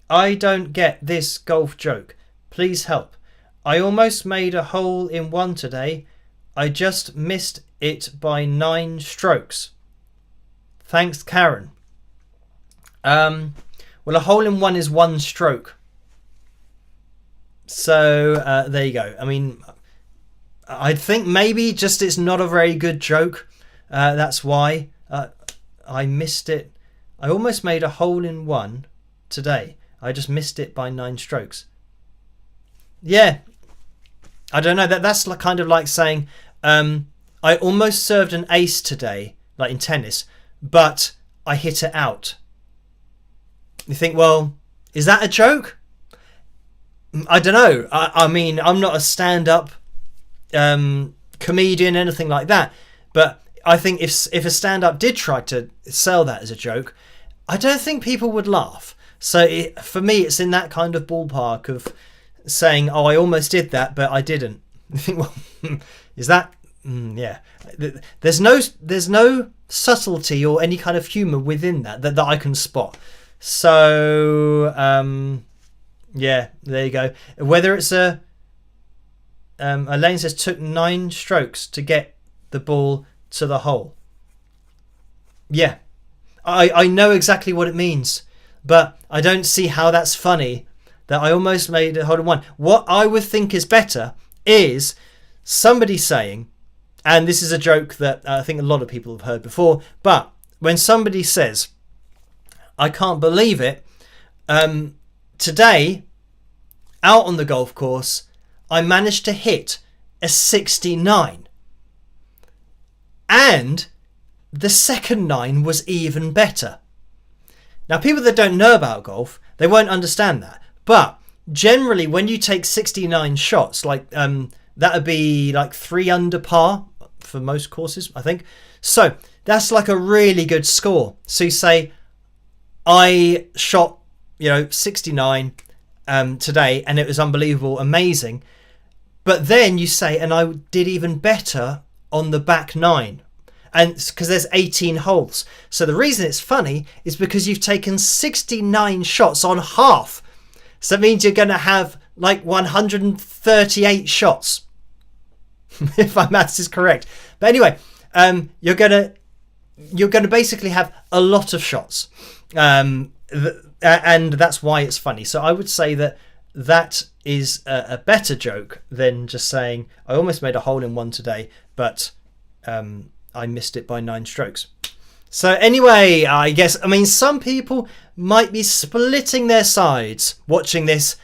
I don't get this golf joke. Please help. I almost made a hole in one today. I just missed it by 9 strokes. Thanks, Karen. Well, a hole in one is 1 stroke. So there you go. I mean, I think maybe just it's not a very good joke. That's why I missed it. I almost made a hole in one today. I just missed it by 9 strokes. Yeah. I don't know. That's kind of like saying, I almost served an ace today, like in tennis, but I hit it out. You think, well, is that a joke? I don't know. I mean, I'm not a stand-up comedian, anything like that. But I think if a stand-up did try to sell that as a joke, I don't think people would laugh. So for me, it's in that kind of ballpark of saying, oh, I almost did that, but I didn't. You think, well, is that... yeah. There's no subtlety or any kind of humour within that I can spot. So, yeah, there you go. Whether it's Elaine says took 9 strokes to get the ball to the hole. Yeah, I know exactly what it means, but I don't see how that's funny that I almost made a hole in one. What I would think is better is somebody saying, and this is a joke that I think a lot of people have heard before, but when somebody says, I can't believe it, today, out on the golf course, I managed to hit a 69. And the second 9 was even better. Now, people that don't know about golf, they won't understand that. But generally, when you take 69 shots, like that would be like 3 under par for most courses, I think. So that's like a really good score. So you say, I shot, 69 today, and it was unbelievable, amazing. But then you say, and I did even better on the back 9. And because there's 18 holes. So the reason it's funny is because you've taken 69 shots on half. So that means you're going to have like 138 shots. If my maths is correct. But anyway, you're going to basically have a lot of shots. And that's why it's funny. So I would say that is a better joke than just saying, I almost made a hole in one today, but I missed it by 9 strokes. So anyway, I mean, some people might be splitting their sides watching this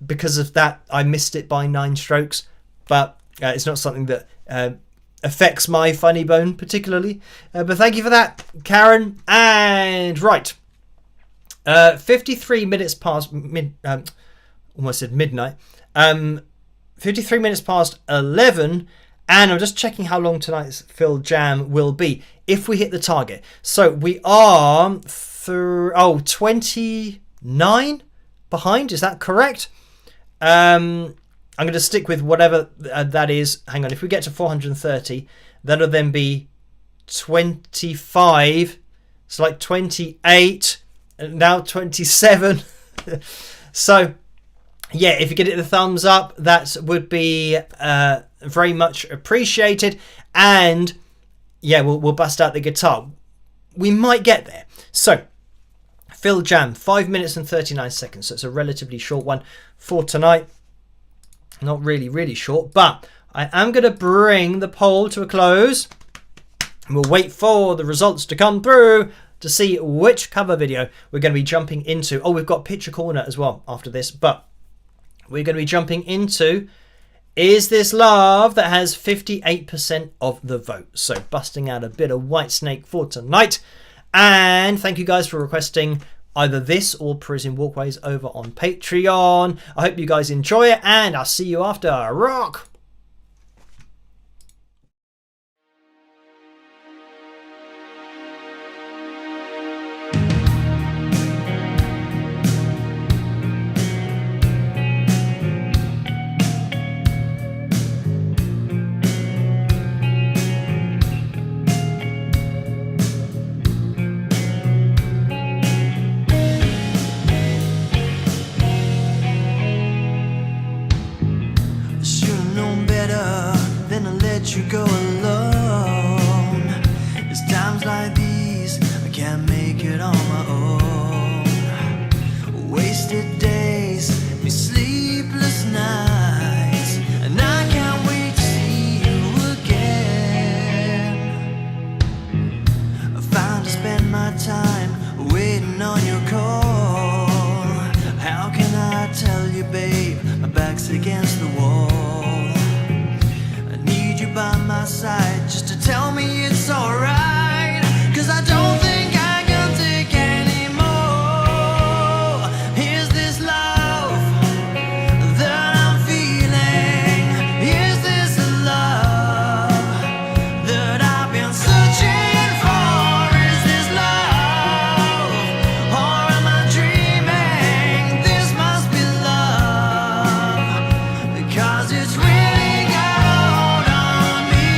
because of that. I missed it by 9 strokes, but it's not something that affects my funny bone particularly. But thank you for that, Karen. And right, 53 minutes past almost said midnight. 53 minutes past 11. And I'm just checking how long tonight's Phil Jam will be if we hit the target. So we are 29 behind. Is that correct? I'm going to stick with whatever that is. Hang on. If we get to 430, that'll then be 25. It's like 28. And now 27. So, yeah, if you get it the thumbs up, that would be very much appreciated. And yeah, we'll bust out the guitar. We might get there. So, Phil Jam, 5 minutes and 39 seconds. So it's a relatively short one for tonight. Not really short, but I am going to bring the poll to a close. We'll wait for the results to come through to see which cover video we're going to be jumping into. Oh, we've got Picture Corner as well after this, but we're going to be jumping into Is This Love, that has 58% of the vote. So busting out a bit of Whitesnake for tonight. And thank you guys for requesting either this or Parisian Walkways over on Patreon. I hope you guys enjoy it, and I'll see you after. Rock! it on my own. Wasted days, me sleepless nights, and I can't wait to see you again. I found to spend my time waiting on your call. How can I tell you, babe, my back's against the wall. I need you by my side just to tell me it's alright, 'cause I don't think I can take anymore. Is this love that I'm feeling? Is this a love that I've been searching for? Is this love, or am I dreaming? This must be love, because it's really got a hold on me.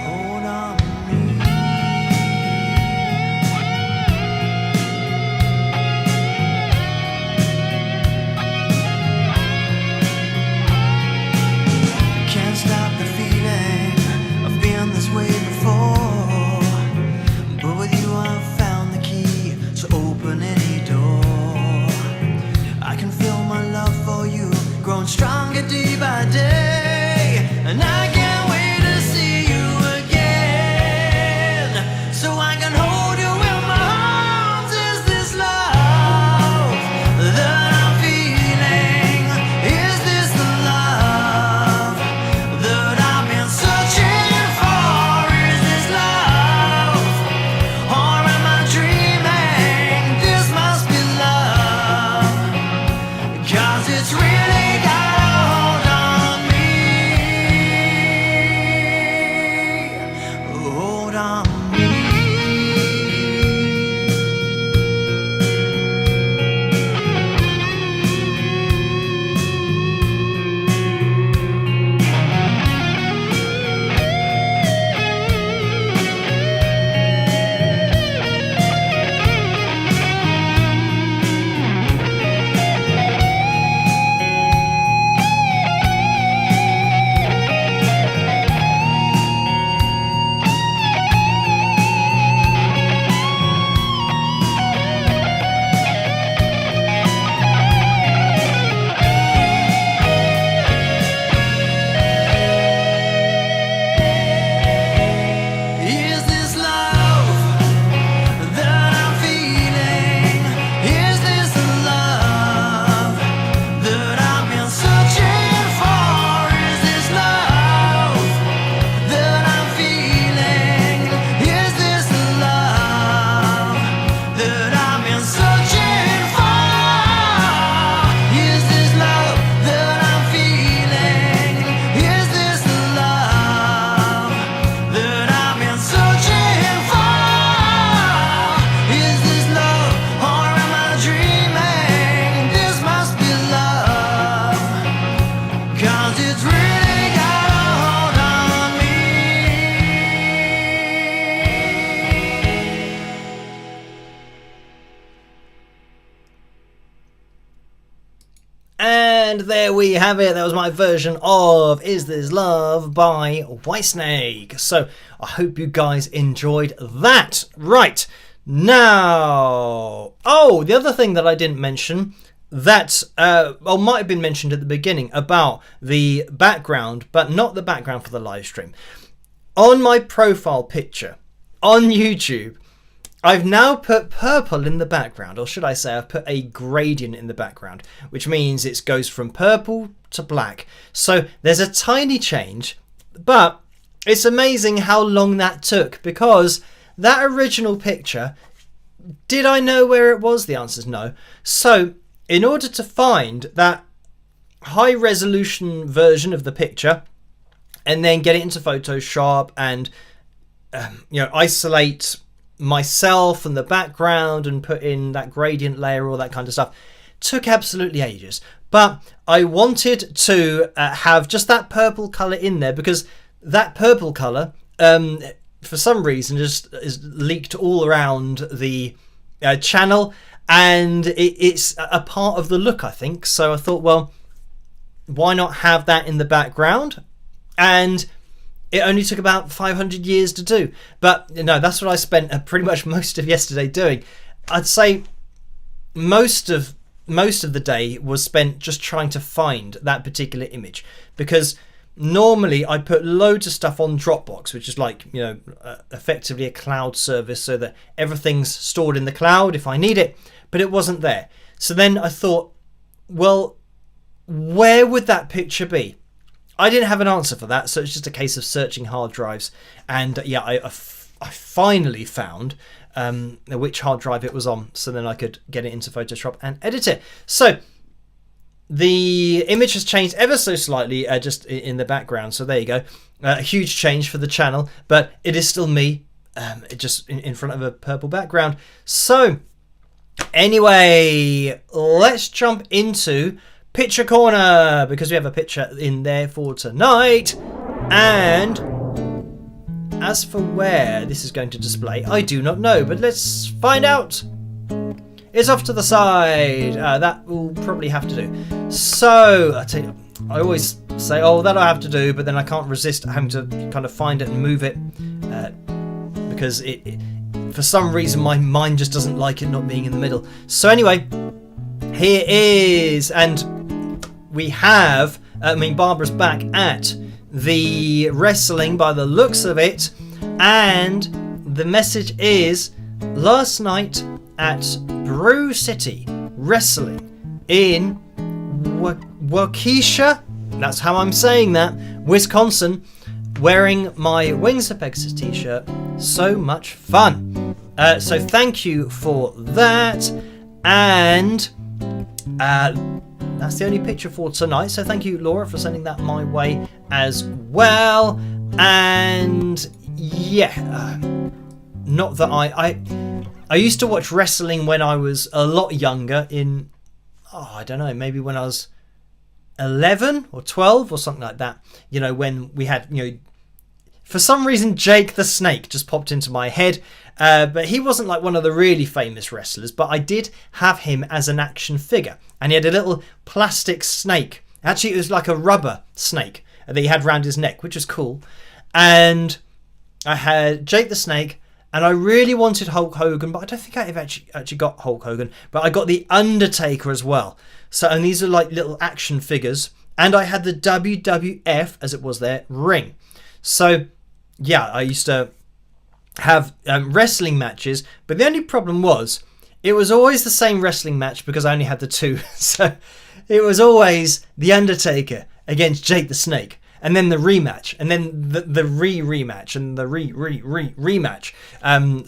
Hold on me. Can't stop the feeling, I've been this way before, but with you I've found the key to open any door. I can feel my love for you growing stronger day by day, and I can't wait to see you again, so I can hold you in my arms. Is this love that I'm feeling? Is this the love that I've been searching for? Is this love, or am I dreaming? This must be love, 'cause it's really got a hold on me. Hold on me. Is this love that I'm feeling? Is this the love that I've been searching for? Is this love that I'm feeling? Is this the love that I've been searching for? Is this love that I'm feeling? Is this the love that I've been searching for? Is this love, or am I dreaming? This must be love, 'cause it's really got a hold on me. And there we have it. That was my version of Is This Love by Whitesnake. So I hope you guys enjoyed that. Right, now, oh, the other thing that I didn't mention that might have been mentioned at the beginning about the background, but not the background for the live stream. On my profile picture on YouTube, I've now put purple in the background, or should I say I've put a gradient in the background, which means it goes from purple to black. So there's a tiny change, but it's amazing how long that took, because that original picture, did I know where it was? The answer is no. So in order to find that high resolution version of the picture and then get it into Photoshop and isolate myself and the background and put in that gradient layer, all that kind of stuff, took absolutely ages. But I wanted to have just that purple color in there, because that purple color for some reason just is leaked all around the channel, and it's a part of the look, I think. So I thought, well, why not have that in the background? And it only took about 500 years to do. But no, that's what I spent pretty much most of yesterday doing. I'd say most of the day was spent just trying to find that particular image, because normally I put loads of stuff on Dropbox, which is like, effectively a cloud service, so that everything's stored in the cloud if I need it, but it wasn't there. So then I thought, well, where would that picture be? I didn't have an answer for that, so it's just a case of searching hard drives. And I finally found which hard drive it was on, so then I could get it into Photoshop and edit it. So the image has changed ever so slightly, just in the background. So there you go. A huge change for the channel, but it is still me, just in front of a purple background. So anyway, let's jump into Picture Corner, because we have a picture in there for tonight. And as for where this is going to display, I do not know, but let's find out. It's off to the side. That will probably have to do. So I tell you, I always say, oh, that'll have to do, but then I can't resist having to kind of find it and move it, because it for some reason my mind just doesn't like it not being in the middle. So anyway, here is, and we have, Barbara's back at the wrestling by the looks of it, and the message is, last night at Brew City Wrestling in Waukesha, that's how I'm saying that, Wisconsin, wearing my Wings of Pegasus t-shirt. So much fun. So thank you for that. And that's the only picture for tonight. So thank you, Laura, for sending that my way as well. And yeah, not that I used to watch wrestling when I was a lot younger, in, I don't know, maybe when I was 11 or 12 or something like that. When we had, for some reason, Jake the Snake just popped into my head. But he wasn't like one of the really famous wrestlers, but I did have him as an action figure. And he had a little plastic snake. Actually, it was like a rubber snake that he had around his neck, which was cool. And I had Jake the Snake, and I really wanted Hulk Hogan, but I don't think I've actually got Hulk Hogan. But I got the Undertaker as well. So, and these are like little action figures. And I had the WWF, as it was there, ring. So, yeah, I used to have wrestling matches. But the only problem was, it was always the same wrestling match because I only had the two. So, it was always the Undertaker against Jake the Snake. And then the rematch, and then the rematch, and the rematch.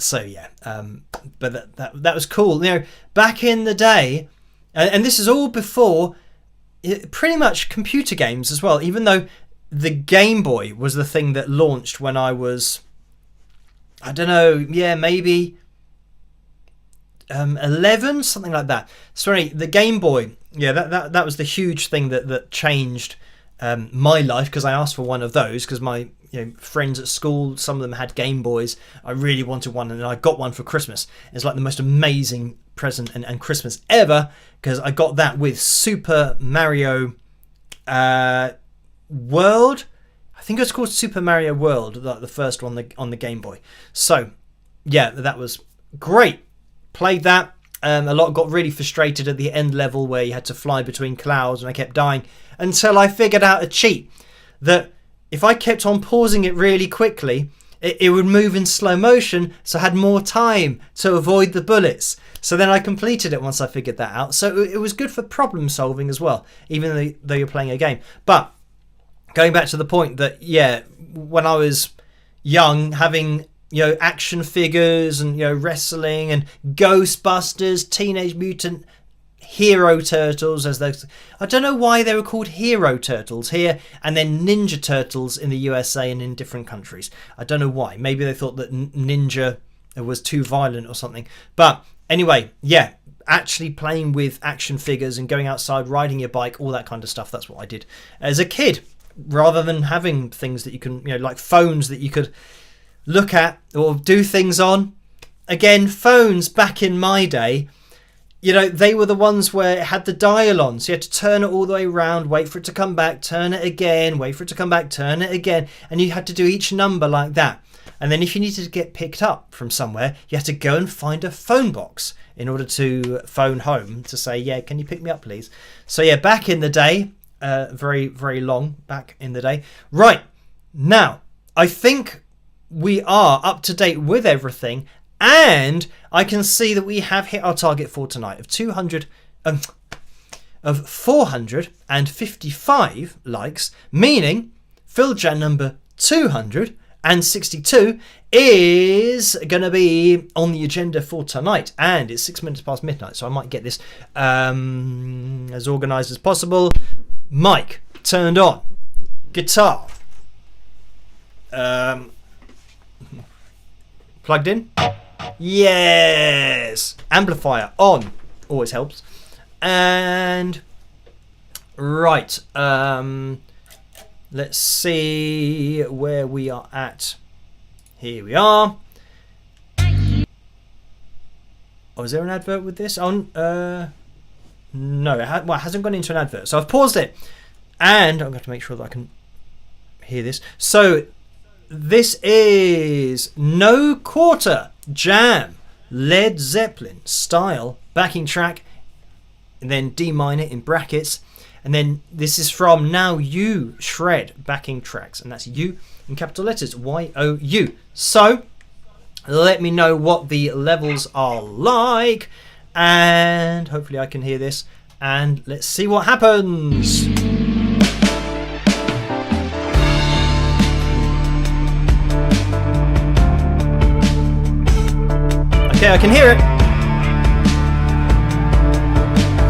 So yeah, but that was cool. Back in the day, and this is all before pretty much computer games as well. Even though the Game Boy was the thing that launched when I was, I don't know, yeah, maybe 11, something like that. Sorry, the Game Boy. Yeah, that was the huge thing that changed my life, because I asked for one of those because my friends at school, some of them had Game Boys. I really wanted one, and I got one for Christmas. It's like the most amazing present and Christmas ever, because I got that with Super Mario World. I think it was called Super Mario World, the first one on the Game Boy. So yeah, that was great. Played that. A lot got really frustrated at the end level where you had to fly between clouds, and I kept dying until I figured out a cheat that if I kept on pausing it really quickly, it would move in slow motion, so I had more time to avoid the bullets. So then I completed it once I figured that out. So it was good for problem solving as well, even though you're playing a game. But going back to the point that, yeah, when I was young, having action figures and wrestling and Ghostbusters, Teenage Mutant Hero Turtles, as those, I don't know why they were called Hero Turtles here, and then Ninja Turtles in the USA and in different countries. I don't know why. Maybe they thought that ninja was too violent or something. But anyway, yeah, actually playing with action figures and going outside, riding your bike, all that kind of stuff. That's what I did as a kid, rather than having things that you can, like phones that you could look at or do things on. Again, phones back in my day, you know, they were the ones where it had the dial on. So you had to turn it all the way around, wait for it to come back, turn it again, wait for it to come back, turn it again. And you had to do each number like that. And then if you needed to get picked up from somewhere, you had to go and find a phone box in order to phone home to say, yeah, can you pick me up, please? So yeah, back in the day, very, very long back in the day. Right, now, I think we are up to date with everything. And I can see that we have hit our target for tonight of 455 likes, meaning Phil Jan number 262 is going to be on the agenda for tonight. And it's 6 minutes past midnight, so I might get this as organised as possible. Mic turned on. Guitar. Plugged in. Yes, amplifier on, always helps. And right, let's see where we are at. Here we are. Oh, is there an advert with this on? No, it hasn't gone into an advert, so I've paused it, and I'm going to make sure that I can hear this. So this is No Quarter Jam, Led Zeppelin style backing track, and then D minor in brackets, and then this is from Now You Shred backing tracks, and that's you in capital letters, Y-O-U. So let me know what the levels are like, and hopefully I can hear this, and let's see what happens. Okay, I can hear it.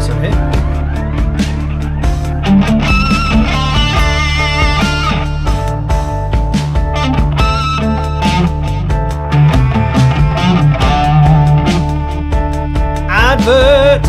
So here. Advert.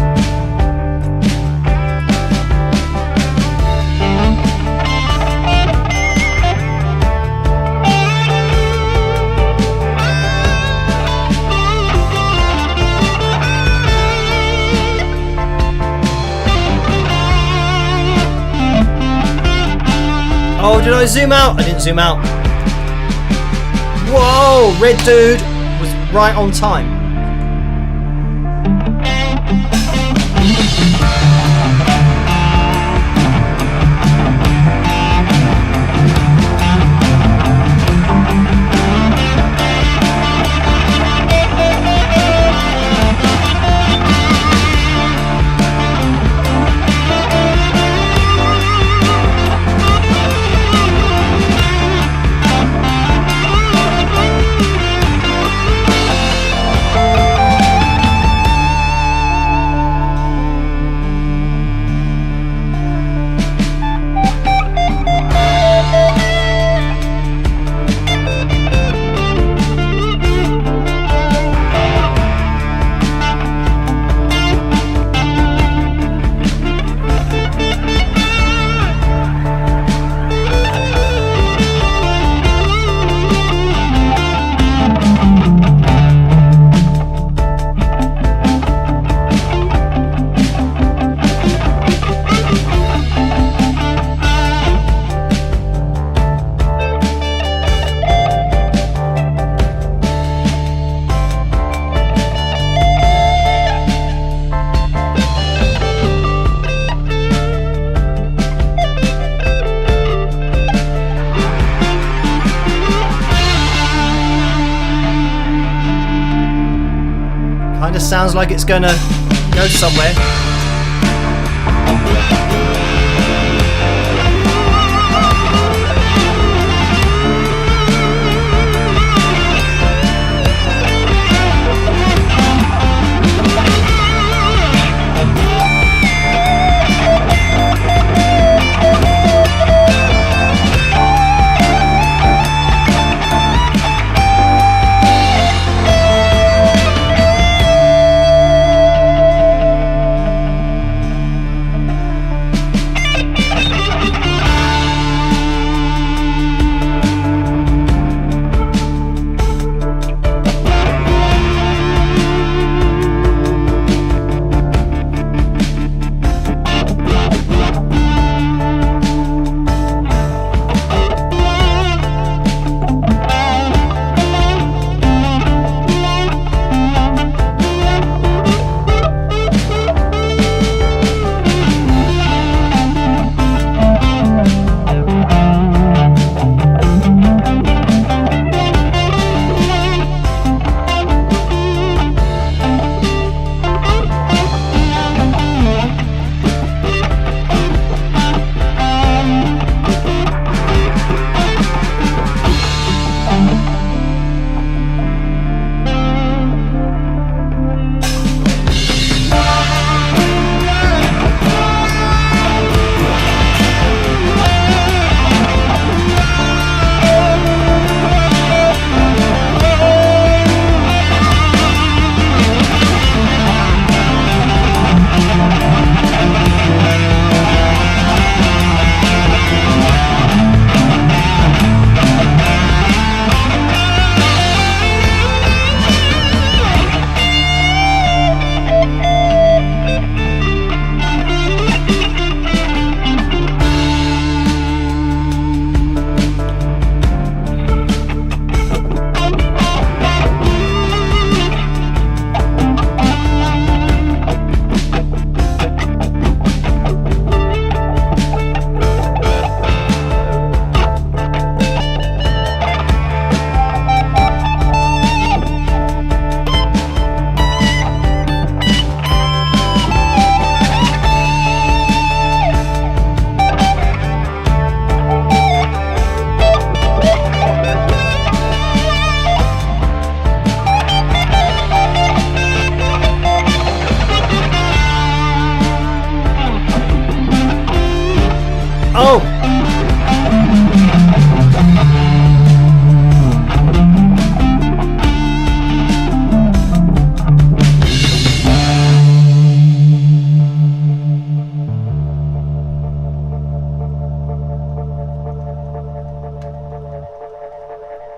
Oh, did I zoom out? I didn't zoom out. Whoa, red dude was right on time. Sounds like it's gonna go somewhere.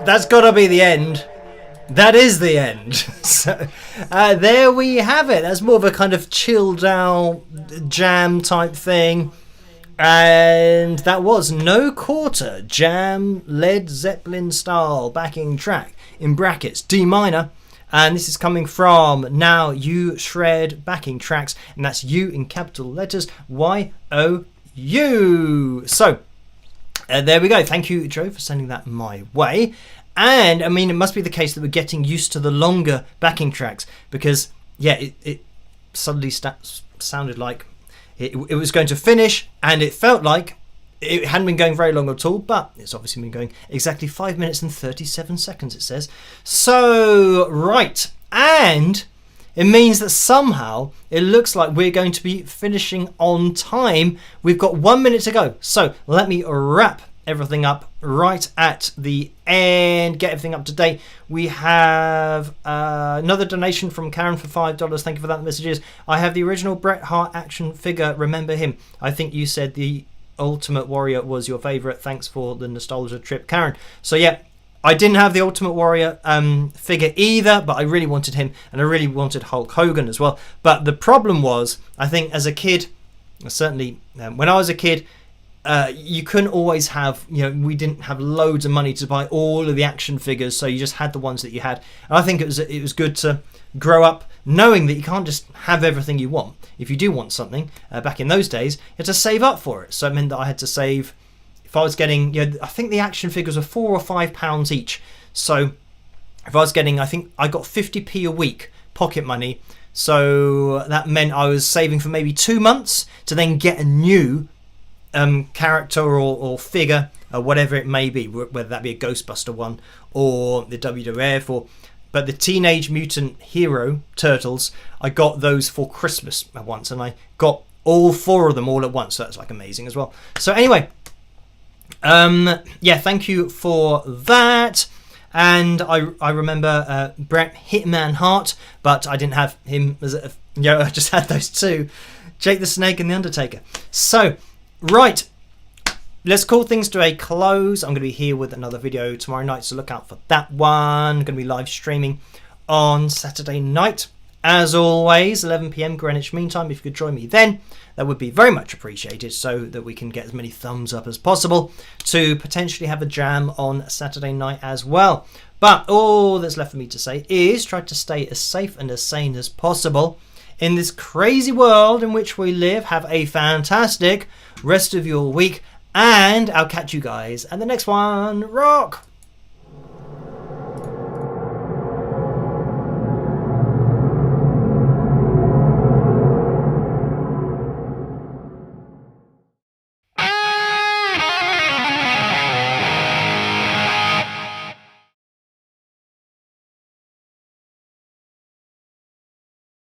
That's got to be the end. That is the end. So there we have it. That's more of a kind of chilled out jam type thing. And that was No Quarter, Jam, Led Zeppelin style backing track, in brackets D minor. And this is coming from Now You Shred backing tracks, and that's U in capital letters, Y-O-U. So there we go. Thank you, Joe, for sending that my way. And I mean, it must be the case that we're getting used to the longer backing tracks, because yeah, it suddenly sounded like it was going to finish, and it felt like it hadn't been going very long at all, but it's obviously been going exactly 5 minutes and 37 seconds, it says. So, right, and it means that somehow it looks like we're going to be finishing on time. We've got 1 minute to go, so let me wrap everything up right at the end, get everything up to date. We have another donation from Karen for $5. Thank you for that. The messages: I have the original Bret Hart action figure, remember him. I think you said the Ultimate Warrior was your favorite. Thanks for the nostalgia trip, Karen. So yeah, I didn't have the Ultimate Warrior figure either, but I really wanted him, and I really wanted Hulk Hogan as well. But the problem was, I think as a kid, certainly when I was a kid, you couldn't always have, we didn't have loads of money to buy all of the action figures, so you just had the ones that you had. And I think it was good to grow up knowing that you can't just have everything you want. If you do want something, back in those days, you had to save up for it. So it meant that I had to save. If I was getting, I think the action figures were £4 or £5 each. So if I was getting, I think I got 50p a week pocket money. So that meant I was saving for maybe 2 months to then get a new character or figure, or whatever it may be, whether that be a Ghostbuster one or the WWF but the Teenage Mutant Hero Turtles, I got those for Christmas once, and I got all 4 of them all at once, so that's like amazing as well. So anyway, yeah, thank you for that. And I remember Bret Hitman Hart, but I didn't have him as I just had those 2, Jake the Snake and the Undertaker. So right, let's call things to a close. I'm going to be here with another video tomorrow night, so look out for that one. I'm going to be live streaming on Saturday night, as always, 11 p.m. Greenwich Mean Time. If you could join me then, that would be very much appreciated, so that we can get as many thumbs up as possible to potentially have a jam on Saturday night as well. But all that's left for me to say is try to stay as safe and as sane as possible in this crazy world in which we live. Have a fantastic rest of your week, and I'll catch you guys at the next one. Rock!